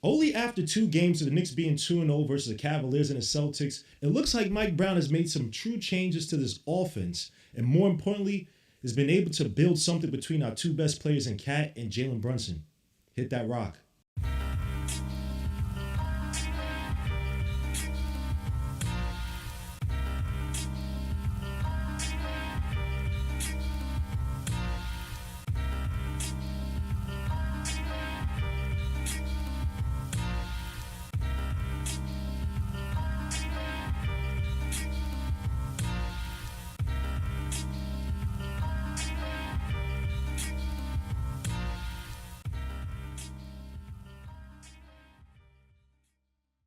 Only after 2 games of the Knicks being 2-0 versus the Cavaliers and the Celtics, it looks like Mike Brown has made some true changes to this offense. And more importantly, has been able to build something between our two best players in Cat and Jalen Brunson. Hit that rock.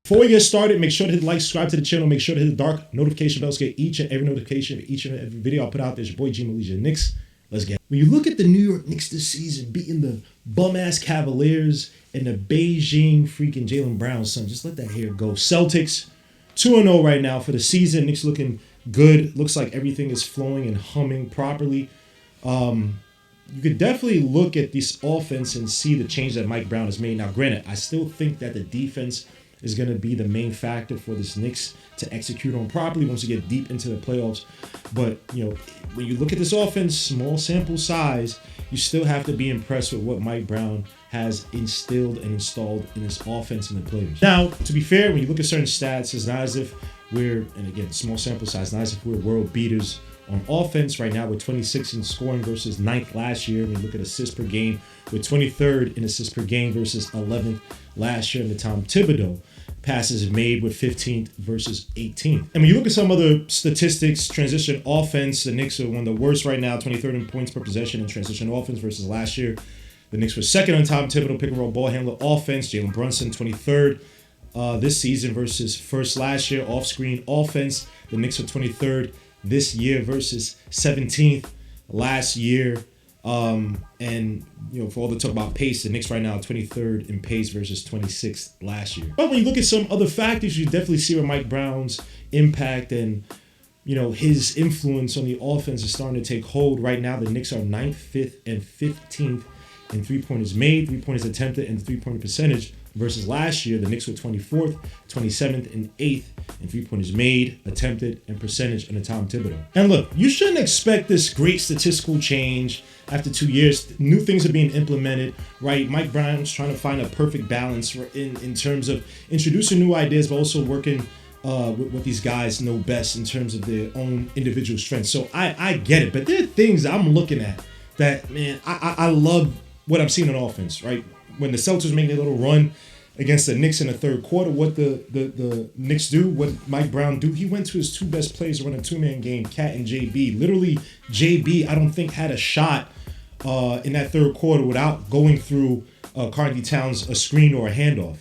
Before we get started, make sure to hit like, subscribe to the channel, make sure to hit the dark notification bell to get each and every notification of each and every video I put out there. It's your boy G. Malaysia Knicks. Let's get it. When you look at the New York Knicks this season, beating the bum-ass Cavaliers and the Beijing freaking Jalen Brown son, just let that hair go. Celtics, 2-0 right now for the season. Knicks looking good. Looks like everything is flowing and humming properly. You could definitely look at this offense and see the change that Mike Brown has made. Now, granted, I still think that the defense is going to be the main factor for this Knicks to execute on properly once you get deep into the playoffs. But, when you look at this offense, small sample size, you still have to be impressed with what Mike Brown has instilled and installed in his offense and the players. Now, to be fair, when you look at certain stats, it's not as if and again, small sample size, not as if we're world beaters on offense. Right now, we're 26 in scoring versus 9th last year. When you look at assists per game, we're 23rd in assists per game versus 11th last year in the Tom Thibodeau. Passes made with 15th versus 18th. And when you look at some other statistics, transition offense, the Knicks are one of the worst right now, 23rd in points per possession in transition offense versus last year. The Knicks were second on Tom Thibodeau pick and roll ball handler offense. Jalen Brunson, 23rd this season versus first last year. Off-screen offense, the Knicks are 23rd this year versus 17th last year. And for all the talk about pace, the Knicks right now are 23rd in pace versus 26th last year. But when you look at some other factors, you definitely see where Mike Brown's impact and his influence on the offense is starting to take hold. Right now, the Knicks are 9th, 5th, and 15th in three-pointers made, three-pointers attempted, and three-pointer percentage. Versus last year, the Knicks were 24th, 27th, and 8th in three-pointers made, attempted, and percentage under Tom Thibodeau. And look, you shouldn't expect this great statistical change after 2 years. New things are being implemented, right? Mike Brown's trying to find a perfect balance in terms of introducing new ideas, but also working with what these guys know best in terms of their own individual strengths. So I get it, but there are things I'm looking at that, man, I love what I'm seeing on offense, right? When the Celtics make a little run against the Knicks in the third quarter, what the Knicks do, what Mike Brown do, he went to his two best players to run a two-man game, Cat and JB. Literally, JB, I don't think had a shot in that third quarter without going through Carnegie Towns, a screen or a handoff,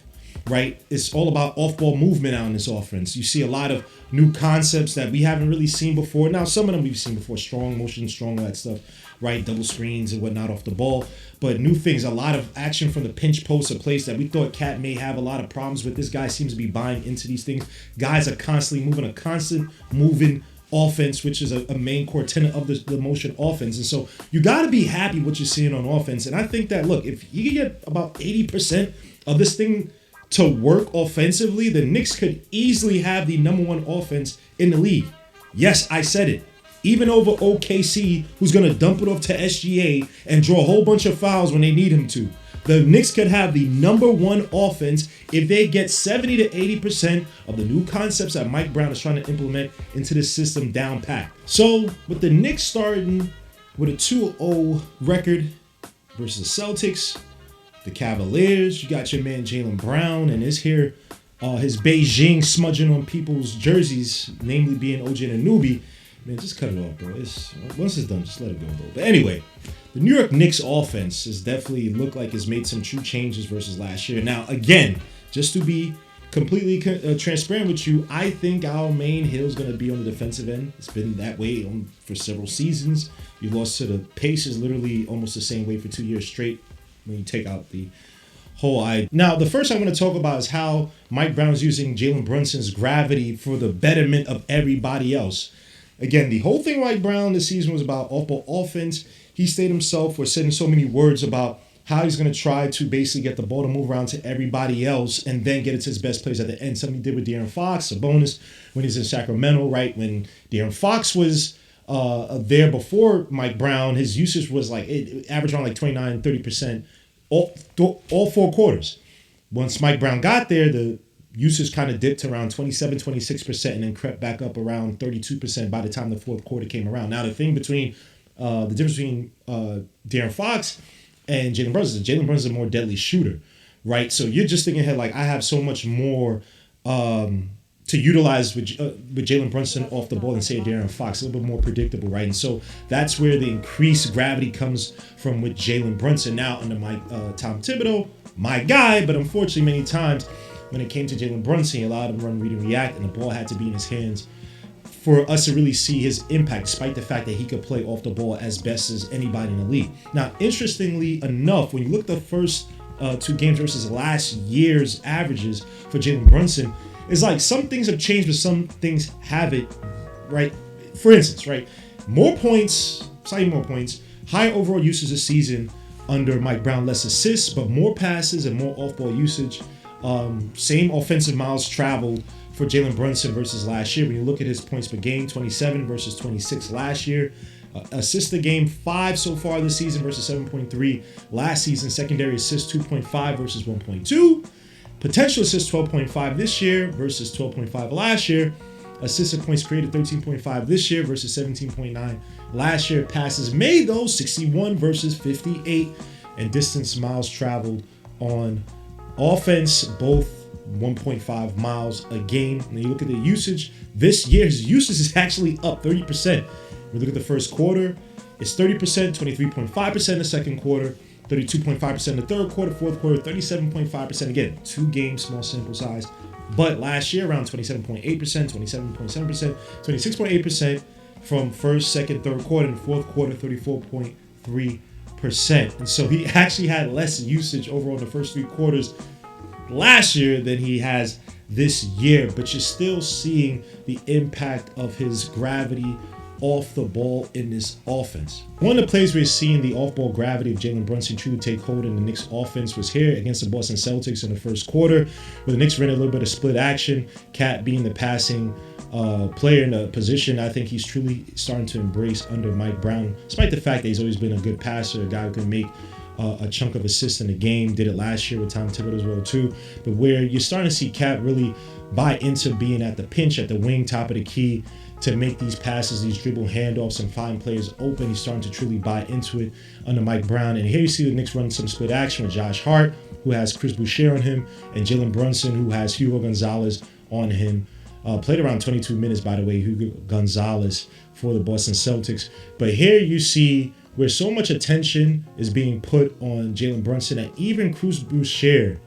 right? It's all about off-ball movement out in this offense. You see a lot of new concepts that we haven't really seen before. Now, some of them we've seen before, strong motion, strong, all that stuff, right? Double screens and whatnot off the ball. But new things, a lot of action from the pinch post, a place that we thought Cat may have a lot of problems with. This guy seems to be buying into these things. Guys are constantly moving, a constant moving offense, which is a main core tenet of the motion offense. And so you got to be happy what you're seeing on offense. And I think that, look, if you can get about 80% of this thing to work offensively, the Knicks could easily have the number one offense in the league. Yes, I said it. Even over OKC, who's going to dump it off to SGA and draw a whole bunch of fouls when they need him to. The Knicks could have the number one offense if they get 70 to 80% of the new concepts that Mike Brown is trying to implement into the system down pat. So with the Knicks starting with a 2-0 record versus the Celtics, the Cavaliers, you got your man Jalen Brown and his Beijing smudging on people's jerseys, namely being OG Anunoby. Man, just cut it off, bro. Once it's done, just let it go, bro. But anyway, the New York Knicks offense has definitely looked like it's made some true changes versus last year. Now, again, just to be completely transparent with you, I think our main hill is going to be on the defensive end. It's been that way for several seasons. You lost to the Pacers literally almost the same way for 2 years straight when you take out the whole idea. Now, the first I'm going to talk about is how Mike Brown's using Jalen Brunson's gravity for the betterment of everybody else. Again, the whole thing Mike Brown this season was about off-ball offense. He stated himself for saying so many words about how he's going to try to basically get the ball to move around to everybody else and then get it to his best players at the end. Something he did with De'Aaron Fox, a bonus when he's in Sacramento, right? When De'Aaron Fox was there before Mike Brown, his usage was like, it averaged around like 29, 30% all 4 quarters. Once Mike Brown got there, the usage kind of dipped to around 27, 26% and then crept back up around 32% by the time the fourth quarter came around. Now, the thing between the difference between De'Aaron Fox and Jalen Brunson is Jalen Brunson is a more deadly shooter, right? So you're just thinking ahead, like, I have so much more to utilize with Jalen Brunson off the ball than, say, De'Aaron Fox, a little bit more predictable, right? And so that's where the increased gravity comes from with Jalen Brunson. Now, under Tom Thibodeau, my guy, but unfortunately, many times when it came to Jalen Brunson, he allowed him to run, read, and react, and the ball had to be in his hands for us to really see his impact, despite the fact that he could play off the ball as best as anybody in the league. Now, interestingly enough, when you look at the first 2 games versus last year's averages for Jalen Brunson, it's like some things have changed, but some things haven't, right? For instance, right, more points, slightly more points, higher overall usage this season under Mike Brown, less assists, but more passes and more off-ball usage. Same offensive miles traveled for Jalen Brunson versus last year. When you look at his points per game, 27 versus 26 last year. Assists a game, 5 so far this season versus 7.3 last season. Secondary assists, 2.5 versus 1.2. Potential assists, 12.5 this year versus 12.5 last year. Assisted points created, 13.5 this year versus 17.9 last year. Passes made, though, 61 versus 58. And distance miles traveled on offense, both 1.5 miles a game. And you look at the usage, this year his usage is actually up 30%. We look at the first quarter, it's 30%, 23.5% in the second quarter, 32.5% in the third quarter, fourth quarter, 37.5%. Again, 2 games, small sample size. But last year, around 27.8%, 27.7%, 26.8% from first, second, third quarter, and fourth quarter, 34.3%. And so he actually had less usage overall in the first 3 quarters last year than he has this year. But you're still seeing the impact of his gravity off the ball in this offense. One of the plays we're seeing the off-ball gravity of Jalen Brunson truly take hold in the Knicks offense was here against the Boston Celtics in the first quarter, where the Knicks ran a little bit of split action. Cat being the passing player in the position I think he's truly starting to embrace under Mike Brown, despite the fact that he's always been a good passer, a guy who can make a chunk of assists in the game. Did it last year with Tom Thibodeau as well too. But where you're starting to see Cat really buy into being at the pinch, at the wing, top of the key, to make these passes, these dribble handoffs, and find players open. He's starting to truly buy into it under Mike Brown. And here you see the Knicks run some split action with Josh Hart, who has Chris Boucher on him, and Jalen Brunson, who has Hugo Gonzalez on him. Played around 22 minutes, by the way, Hugo Gonzalez for the Boston Celtics. But here you see where so much attention is being put on Jalen Brunson that even Chris Boucher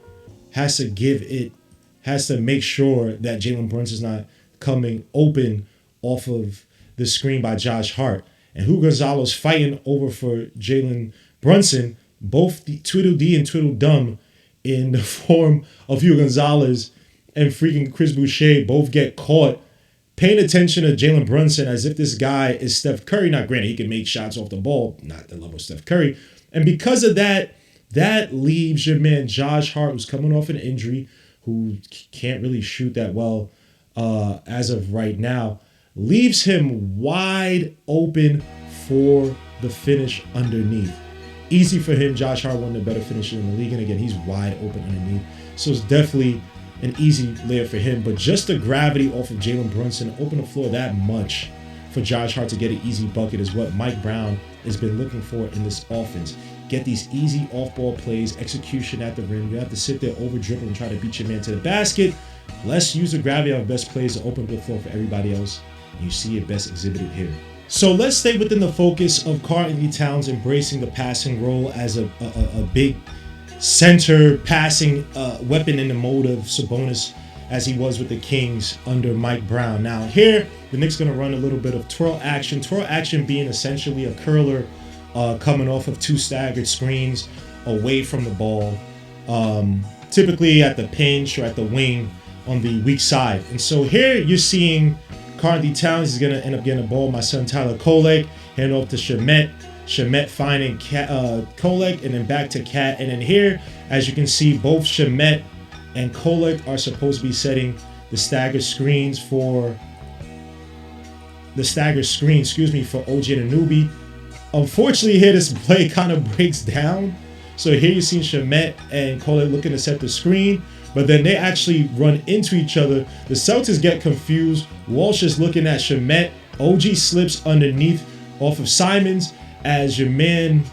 has to make sure that Jalen Brunson's not coming open off of the screen by Josh Hart. And Hugo Gonzalez fighting over for Jalen Brunson, both the Tweedledee and Tweedledum in the form of Hugo Gonzalez and freaking Chris Boucher both get caught paying attention to Jalen Brunson as if this guy is Steph Curry. Now, granted, he can make shots off the ball, not the level of Steph Curry. And because of that, that leaves your man Josh Hart, who's coming off an injury, who can't really shoot that well as of right now, leaves him wide open for the finish underneath. Easy for him. Josh Hart, one of the better finishers in the league. And again, he's wide open underneath. So it's definitely an easy layup for him. But just the gravity off of Jalen Brunson, open the floor that much for Josh Hart to get an easy bucket is what Mike Brown has been looking for in this offense. Get these easy off-ball plays, execution at the rim. You have to sit there over dribble and try to beat your man to the basket. Let's use the gravity of best plays to open up the floor for everybody else. You see it best exhibited here. So let's stay within the focus of Karl-Anthony Towns embracing the passing role as a big center passing weapon in the mode of Sabonis, as he was with the Kings under Mike Brown. Now here, the Knicks going to run a little bit of twirl action. Twirl action being essentially a curler coming off of 2 staggered screens away from the ball, typically at the pinch or at the wing on the weak side. And so here you're seeing Karl-Anthony Towns is going to end up getting a ball. My son Tyler Kolek, hand off to Shamet. Shamet finding Kolek, and then back to Cat. And then here, as you can see, both Shamet and Kolek are supposed to be setting the stagger screens for OG Anunoby. Unfortunately, here this play kind of breaks down. So here you see Shamet and Kolek looking to set the screen, but then they actually run into each other. The Celtics get confused. Walsh is looking at Shamet. OG slips underneath off of Simons as your man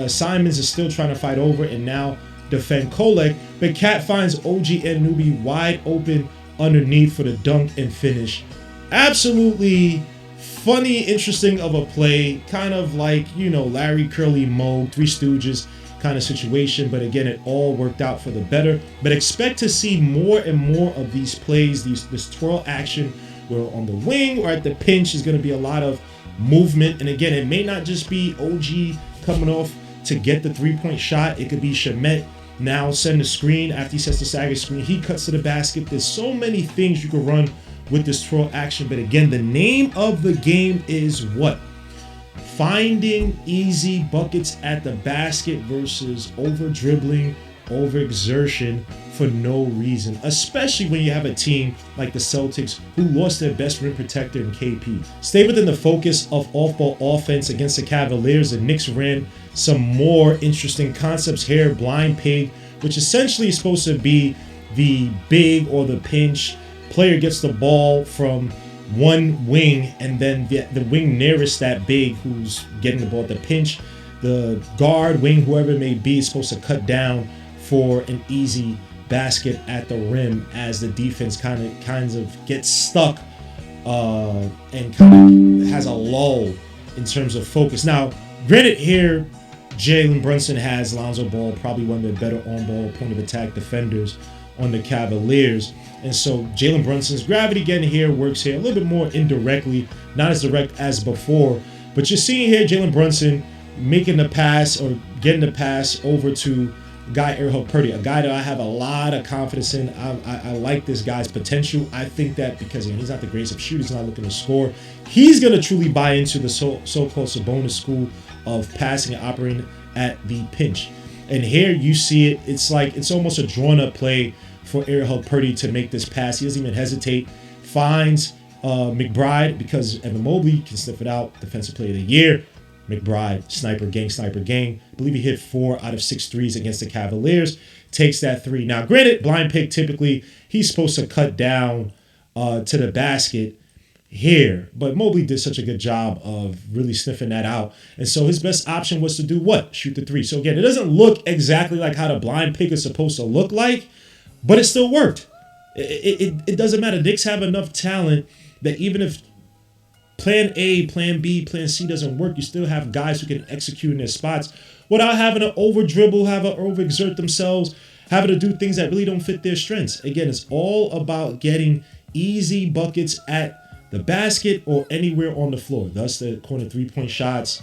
Simons is still trying to fight over and now defend Kolek. But Cat finds OG Anunoby wide open underneath for the dunk and finish. Absolutely funny, interesting of a play. Kind of like, you know, Larry, Curly, Moe, Three Stooges kind of situation. But again, it all worked out for the better. But expect to see more and more of these plays, this twirl action where on the wing or at the pinch is going to be a lot of movement. And again, it may not just be OG coming off to get the three-point shot. It could be Shamet now send the screen after he sets the stagger screen. He cuts to the basket. There's so many things you can run with this twirl action. But again, the name of the game is what? Finding easy buckets at the basket versus over dribbling, over exertion for no reason, especially when you have a team like the Celtics who lost their best rim protector in KP. Stay within the focus of off-ball offense against the Cavaliers. The Knicks ran some more interesting concepts here. Blind pig, which essentially is supposed to be the big or the pinch. Player gets the ball from one wing, and then the wing nearest that big who's getting the ball at the pinch. The guard, wing, whoever it may be, is supposed to cut down for an easy basket at the rim as the defense kind of gets stuck and kind of has a lull in terms of focus. Now, granted here, Jalen Brunson has Lonzo Ball, probably one of the better on-ball point of attack defenders on the Cavaliers. And so Jalen Brunson's gravity getting here works here a little bit more indirectly, not as direct as before. But you're seeing here Jalen Brunson making the pass or getting the pass over to guy Erhel Purdy, a guy that I have a lot of confidence in. I like this guy's potential. I think that because he's not the greatest of shooters, he's not looking to score, he's going to truly buy into the so-called Sabonis school of passing and operating at the pinch. And here you see it. It's like it's almost a drawn-up play for Erhel Purdy to make this pass. He doesn't even hesitate. Finds McBride because Evan Mobley can sniff it out. Defensive Player of the Year. McBride, sniper gang. I believe he hit 4 out of 6 threes against the Cavaliers. Takes that 3. Now, granted, blind pick, typically, he's supposed to cut down to the basket here. But Mobley did such a good job of really sniffing that out. And so his best option was to do what? Shoot the 3. So again, it doesn't look exactly like how the blind pick is supposed to look like, but it still worked. It doesn't matter. Knicks have enough talent that even if Plan A, Plan B, Plan C doesn't work, you still have guys who can execute in their spots without having to over-dribble, over-exert themselves, having to do things that really don't fit their strengths. Again, it's all about getting easy buckets at the basket or anywhere on the floor. Thus, the corner three-point shots,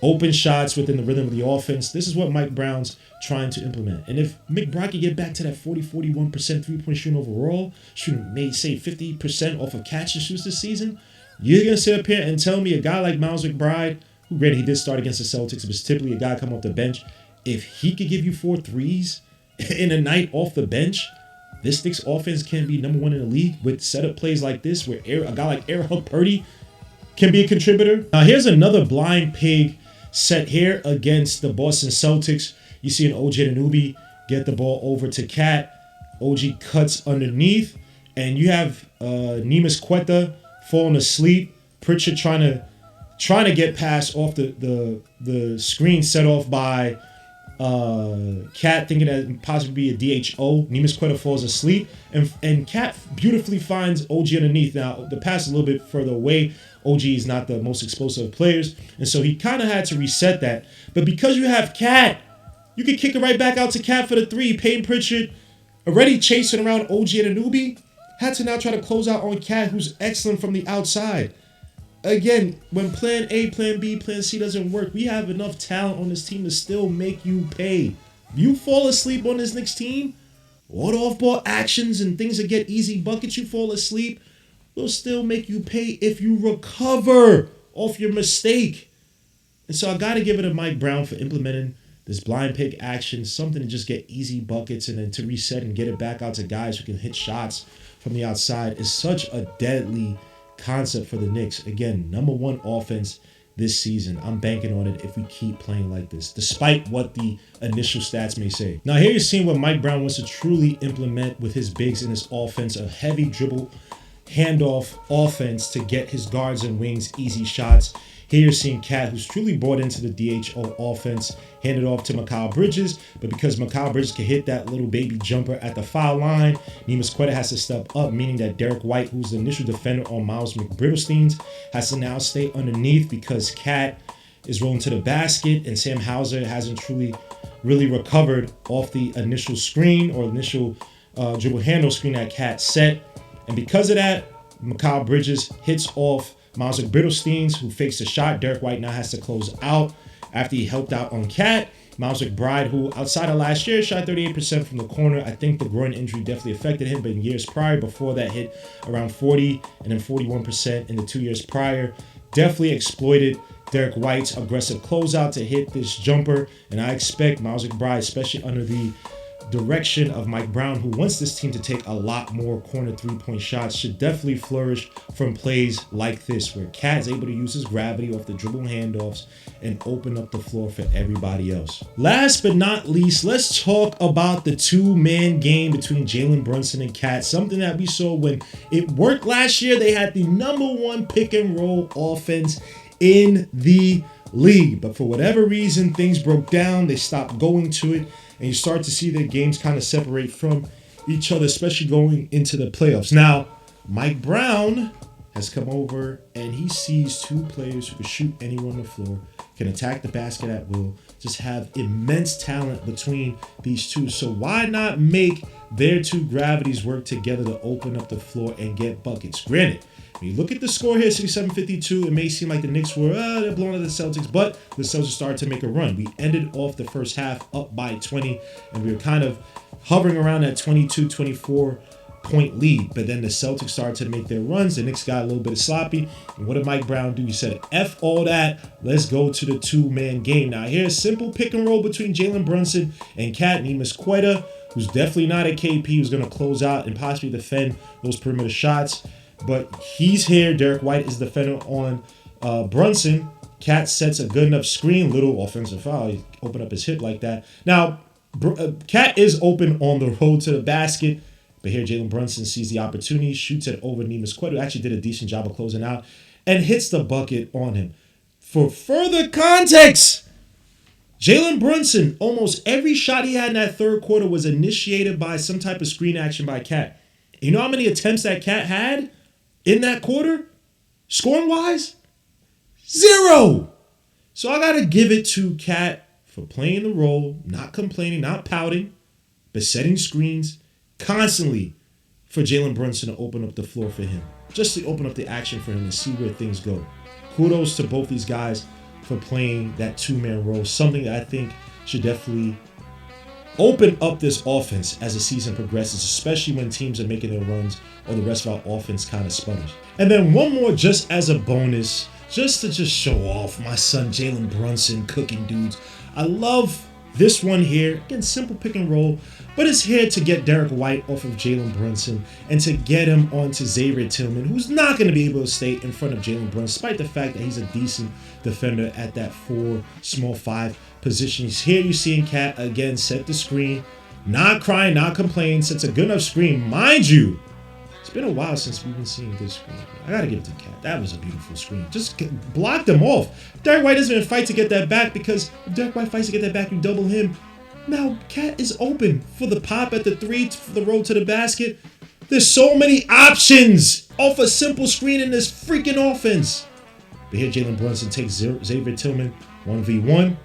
open shots within the rhythm of the offense. This is what Mike Brown's trying to implement. And if McBride can get back to that 41% three-point shooting overall, shooting, may say 50% off of catch and shoots this season, you're going to sit up here and tell me a guy like Miles McBride, who granted he did start against the Celtics, but typically a guy come off the bench, if he could give you 4 threes in a night off the bench, this Knicks offense can be number 1 in the league with setup plays like this where a guy like Erhel Purdy can be a contributor. Now here's another blind pig set here against the Boston Celtics. You see an OG Anunoby get the ball over to Cat. OG cuts underneath, and you have Neemias Queta falling asleep. Pritchard trying to get past off the screen set off by Cat, thinking that it possibly be a DHO. Neemias Queta falls asleep, and Cat beautifully finds OG underneath. Now the pass is a little bit further away. OG is not the most explosive players, and so he kind of had to reset that. But because you have Cat, you can kick it right back out to Cat for the 3. Payton Pritchard, already chasing around OG Anunoby, had to now try to close out on Cat, who's excellent from the outside. Again, when Plan A, Plan B, Plan C doesn't work, we have enough talent on this team to still make you pay. If you fall asleep on this Knicks team, all the off-ball actions and things that get easy buckets, you fall asleep, will still make you pay if you recover off your mistake. And so I got to give it to Mike Brown for implementing this blind pick action, something to just get easy buckets and then to reset and get it back out to guys who can hit shots from the outside is such a deadly concept for the Knicks. Again, #1 offense this season. I'm banking on it if we keep playing like this, despite what the initial stats may say. Now here you're seeing what Mike Brown wants to truly implement with his bigs in his offense, a heavy dribble handoff offense to get his guards and wings easy shots. Here you're seeing Cat, who's truly bought into the DHO offense, handed off to Mikal Bridges, but because Mikal Bridges can hit that little baby jumper at the foul line, Neemias Queta has to step up, meaning that Derek White, who's the initial defender on Miles McBrittlestein, has to now stay underneath because Cat is rolling to the basket and Sam Hauser hasn't truly really recovered off the initial screen or initial dribble handle screen that Cat set. And because of that, Mikal Bridges hits off Miles McBrittlestein, who fakes the shot. Derek White now has to close out after he helped out on Cat. Miles McBride, who outside of last year shot 38% from the corner. I think the groin injury definitely affected him, but in years prior, before that, hit around 40 and then 41% in the 2 years prior. Definitely exploited Derek White's aggressive closeout to hit this jumper, and I expect Miles McBride, especially under the direction of Mike Brown, who wants this team to take a lot more corner three-point shots, should definitely flourish from plays like this, where Cat is able to use his gravity off the dribble handoffs and open up the floor for everybody else. Last but not least, let's talk about the two-man game between Jalen Brunson and Cat, something that we saw when it worked last year. They had the #1 pick-and-roll offense in the league, but for whatever reason, things broke down. They stopped going to it, and you start to see their games kind of separate from each other, especially going into the playoffs. Now, Mike Brown has come over, and he sees two players who can shoot anywhere on the floor, can attack the basket at will, just have immense talent between these two. So why not make their two gravities work together to open up the floor and get buckets? Granted, when you look at the score here, 67-52, it may seem like the Knicks were, they're blowing at the Celtics, but the Celtics started to make a run. We ended off the first half up by 20, and we were kind of hovering around that 22-24 point lead. But then the Celtics started to make their runs. The Knicks got a little bit sloppy. And what did Mike Brown do? He said, F all that. Let's go to the two-man game. Now, here's a simple pick and roll between Jalen Brunson and Cat Neemias Queta, who's definitely not a KP, who's going to close out and possibly defend those perimeter shots. But he's here. Derek White is the defender on Brunson. Cat sets a good enough screen. Little offensive foul. He opened up his hip like that. Now, Cat is open on the road to the basket. But here Jalen Brunson sees the opportunity, shoots it over Neemias Queta, who actually did a decent job of closing out, and hits the bucket on him. For further context, Jalen Brunson, almost every shot he had in that third quarter was initiated by some type of screen action by Cat. You know how many attempts that Cat had in that quarter, scoring-wise? 0. So I got to give it to Cat for playing the role, not complaining, not pouting, but setting screens constantly for Jalen Brunson to open up the floor for him, just to open up the action for him and see where things go. Kudos to both these guys for playing that two-man role, something that I think should definitely open up this offense as the season progresses, especially when teams are making their runs or the rest of our offense kind of sputters. And then one more just as a bonus, just to show off my son Jalen Brunson cooking dudes. I love this one here. Again, simple pick and roll, but it's here to get Derek White off of Jalen Brunson and to get him onto Xavier Tillman, who's not going to be able to stay in front of Jalen Brunson, despite the fact that he's a decent defender at that 4, small 5 position. He's here. You see Cat again set the screen, not crying, not complaining, sets a good enough screen. Mind you, it's been a while since we've been seeing this screen. I got to give it to Cat. That was a beautiful screen. Just blocked them off. Derek White doesn't even fight to get that back, because if Derek White fights to get that back, you double him. Now, Cat is open for the pop at the 3, for the road to the basket. There's so many options off a simple screen in this freaking offense. But here Jalen Brunson takes Xavier Tillman 1v1.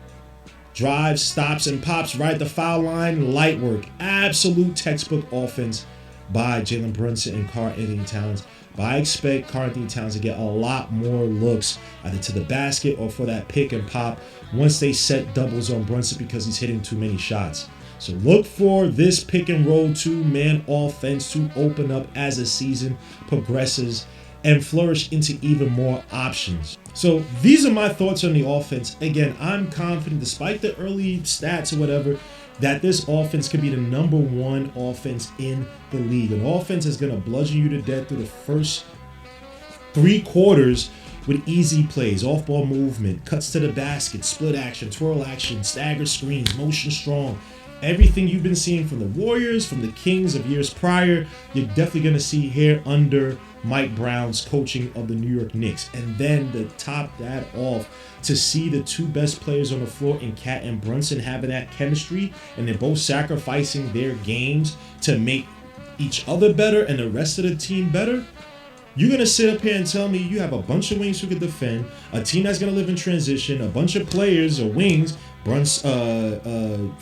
Drives, stops, and pops right at the foul line. Light work. Absolute textbook offense by Jalen Brunson and Karl-Anthony Towns. But I expect Karl-Anthony Towns to get a lot more looks either to the basket or for that pick and pop once they set doubles on Brunson, because he's hitting too many shots. So look for this pick and roll two-man offense to open up as the season progresses. and flourish into even more options. So these are my thoughts on the offense. Again, I'm confident, despite the early stats or whatever, that this offense could be the #1 offense in the league. An offense is going to bludgeon you to death through the first 3 quarters with easy plays, off-ball movement, cuts to the basket, split action, twirl action, stagger screens, motion strong. Everything you've been seeing from the Warriors, from the Kings of years prior, you're definitely going to see here under Mike Brown's coaching of the New York Knicks. And then to top that off, to see the 2 best players on the floor in Cat and Brunson having that chemistry, and they're both sacrificing their games to make each other better and the rest of the team better. You're going to sit up here and tell me you have a bunch of wings who can defend, a team that's going to live in transition, a bunch of players or wings, freaking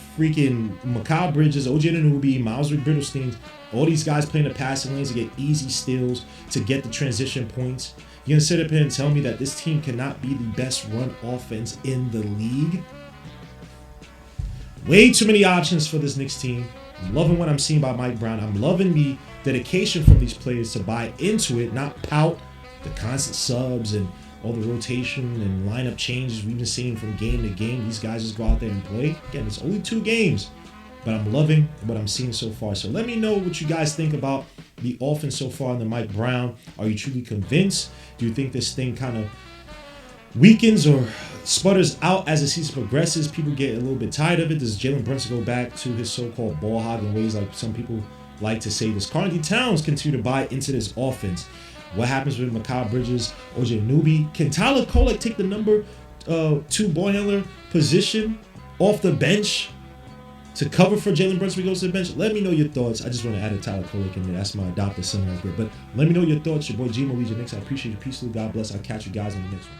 Mikal Bridges, OJ Anunoby, Miles Brittlestein, all these guys playing the passing lanes to get easy steals, to get the transition points. You're going to sit up here and tell me that this team cannot be the best run offense in the league? Way too many options for this Knicks team. I'm loving what I'm seeing by Mike Brown. I'm loving the dedication from these players to buy into it, not pout the constant subs and all the rotation and lineup changes we've been seeing from game to game. These guys just go out there and play. Again, it's only 2 games, but I'm loving what I'm seeing so far. So let me know what you guys think about the offense so far under Mike Brown. Are you truly convinced? Do you think this thing kind of weakens or sputters out as the season progresses? People get a little bit tired of it. Does Jalen Brunson go back to his so-called ball hogging ways like some people like to say? Does Karl Towns continue to buy into this offense? What happens with Mikal Bridges, OJ Anunoby? Can Tyler Kolek take the number 2 ball handler position off the bench to cover for Jalen Brunson when he goes to the bench? Let me know your thoughts. I just want to add a Tyler Kolek in there. That's my adopted son right there. But let me know your thoughts. Your boy G. Legion Knicks. I appreciate you. Peace, God bless. I'll catch you guys in the next one.